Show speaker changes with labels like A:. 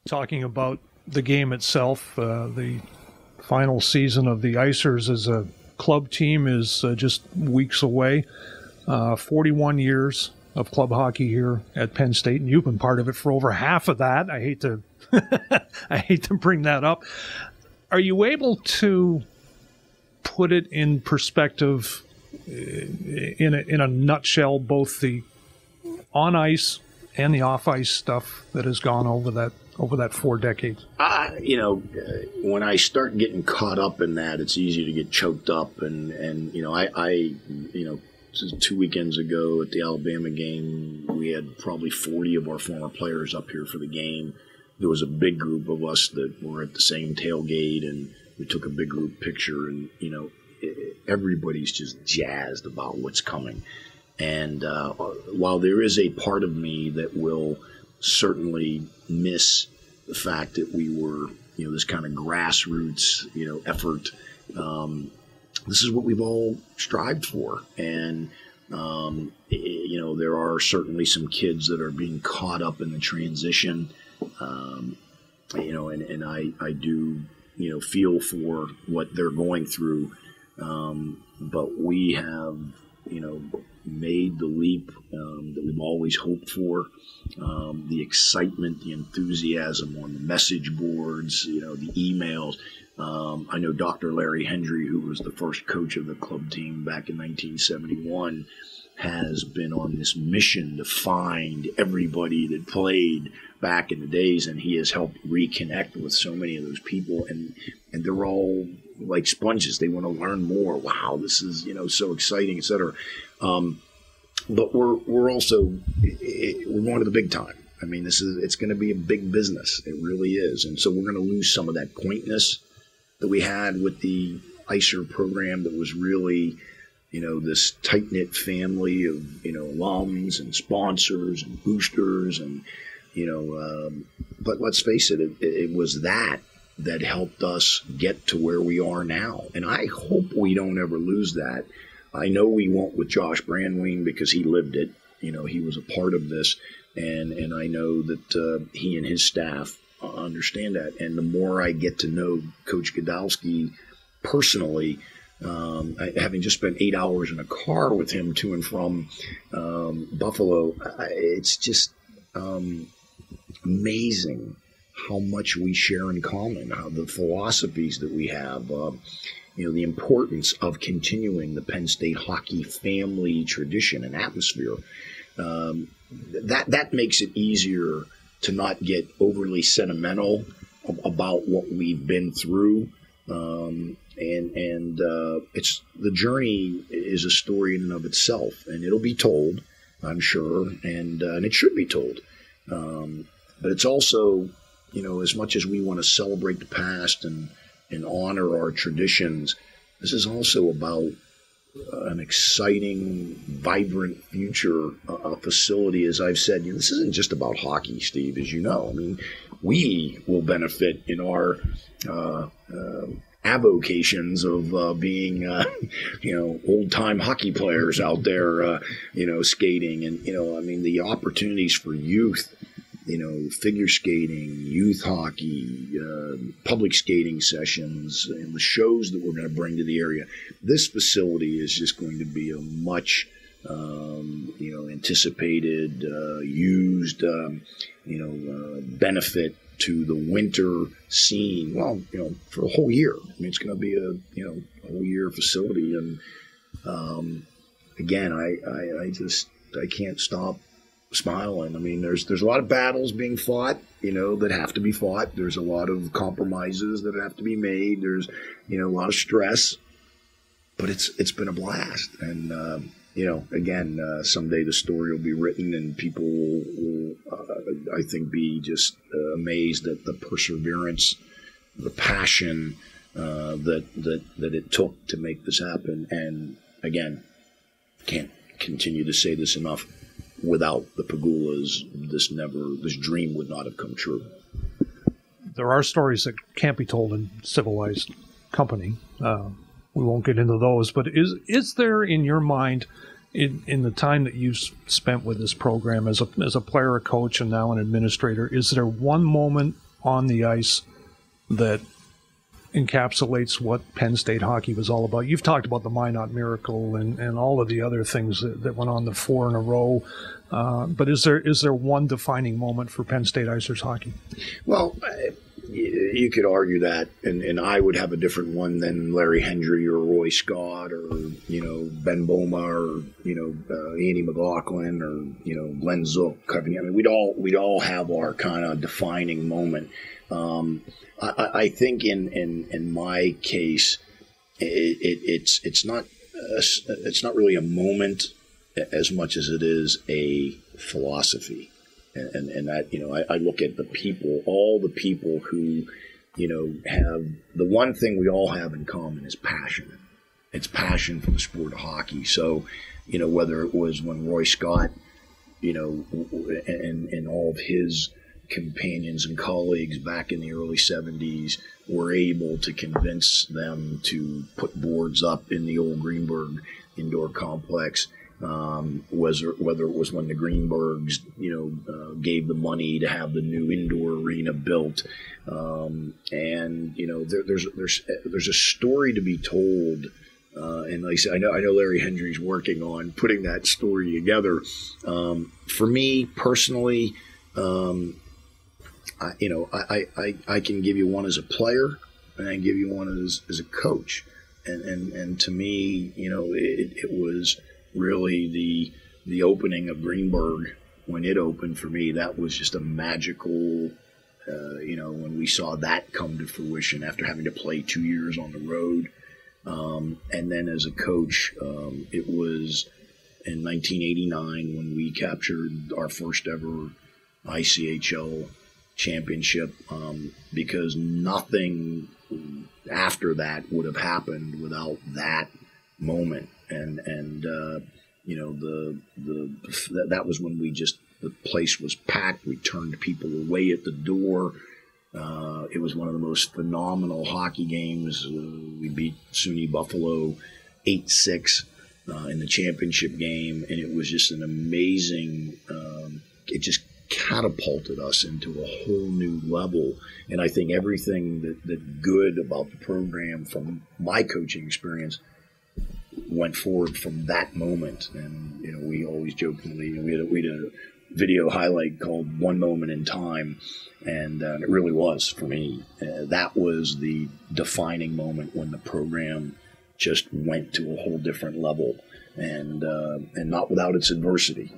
A: Talking about the game itself, the final season of the Icers as a club team is just weeks away. 41 years of club hockey here at Penn State, and you've been part of it for over half of that. I hate to I hate to bring that up. Are you able to put it in perspective, in a nutshell, both the on ice and the off ice stuff that has gone over that 4 decades?
B: When I start getting caught up in that, it's easy to get choked up. And I 2 weekends ago at the Alabama game, we had probably 40 of our former players up here for the game. There was a big group of us that were at the same tailgate, and we took a big group picture. And everybody's just jazzed about what's coming. And while there is a part of me that will certainly miss the fact that we were, this kind of grassroots, effort, this is what we've all strived for. And, there are certainly some kids that are being caught up in the transition, and I do, feel for what they're going through. But we have, made the leap that we've always hoped for. The excitement, the enthusiasm on the message boards, the emails. I know Dr. Larry Hendry, who was the first coach of the club team back in 1971, has been on this mission to find everybody that played back in the days, and he has helped reconnect with so many of those people, and they're all like sponges. They want to learn more. Wow, this is so exciting, etc. But we're also we're going to the big time. I mean, it's going to be a big business. It really is, and so we're going to lose some of that quaintness that we had with the Icer program. That was really this tight-knit family of alums and sponsors and boosters, and but let's face it, it was that helped us get to where we are now, and I hope we don't ever lose that. I know we won't with Josh Brandwein because he lived it. He was a part of this, and I know that he and his staff understand that. And the more I get to know Coach Godowski personally, having just spent 8 hours in a car with him to and from Buffalo, it's just amazing how much we share in common, how the philosophies that we have, the importance of continuing the Penn State hockey family tradition and atmosphere. That makes it easier to not get overly sentimental about what we've been through. It's the journey is a story in and of itself, and it'll be told, I'm sure, and it should be told. But it's also, as much as we want to celebrate the past and honor our traditions, this is also about an exciting, vibrant future, a facility. As I've said, this isn't just about hockey, Steve, as you know. I mean, we will benefit in our avocations of being, old-time hockey players out there, skating. And, the opportunities for youth, figure skating, youth hockey, public skating sessions, and the shows that we're going to bring to the area. This facility is just going to be a much, anticipated, used, benefit to the winter scene. Well, for a whole year. I mean, it's going to be a whole year facility. And again, I can't stop smiling. I mean, there's a lot of battles being fought, that have to be fought. There's a lot of compromises that have to be made. There's, a lot of stress, but it's been a blast. And, again, someday the story will be written, and people will I think, be just amazed at the perseverance, the passion that it took to make this happen. And again, can't continue to say this enough. Without the Pagulas, this dream would not have come true.
A: There are stories that can't be told in civilized company. We won't get into those, but is there in your mind in the time that you spent with this program as a player, a coach, and now an administrator, is there one moment on the ice that encapsulates what Penn State hockey was all about? You've talked about the Minot Miracle and all of the other things that went on, the 4 in a row. But is there one defining moment for Penn State Icers hockey?
B: Well, you could argue that, and I would have a different one than Larry Hendry or Roy Scott or, Ben Boma or, Andy McLaughlin or, Glenn Zook. I mean, we'd all have our kind of defining moment. I think in my case, it's not really a moment as much as it is a philosophy. And that, I look at the people, all the people who, have the one thing we all have in common is passion. It's passion for the sport of hockey. So, whether it was when Roy Scott, and all of his companions and colleagues back in the early 70s were able to convince them to put boards up in the old Greenberg indoor complex, whether it was when the Greenbergs, gave the money to have the new indoor arena built, and there's a story to be told, and like I said, I know Larry Hendry's working on putting that story together. For me personally, I can give you one as a player, and I can give you one as a coach, and to me, it was really the opening of Greenberg. When it opened for me, that was just a magical, when we saw that come to fruition after having to play 2 years on the road. And then as a coach, it was in 1989 when we captured our first ever ICHL championship, because nothing after that would have happened without that moment. And that was when the place was packed. We turned people away at the door. It was one of the most phenomenal hockey games. We beat SUNY Buffalo 8-6 in the championship game, and it was just an amazing. It just catapulted us into a whole new level. And I think everything that good about the program from my coaching experience went forward from that moment. And we always jokingly, we had a video highlight called "One Moment in Time," and it really was for me. That was the defining moment when the program just went to a whole different level, and not without its adversity.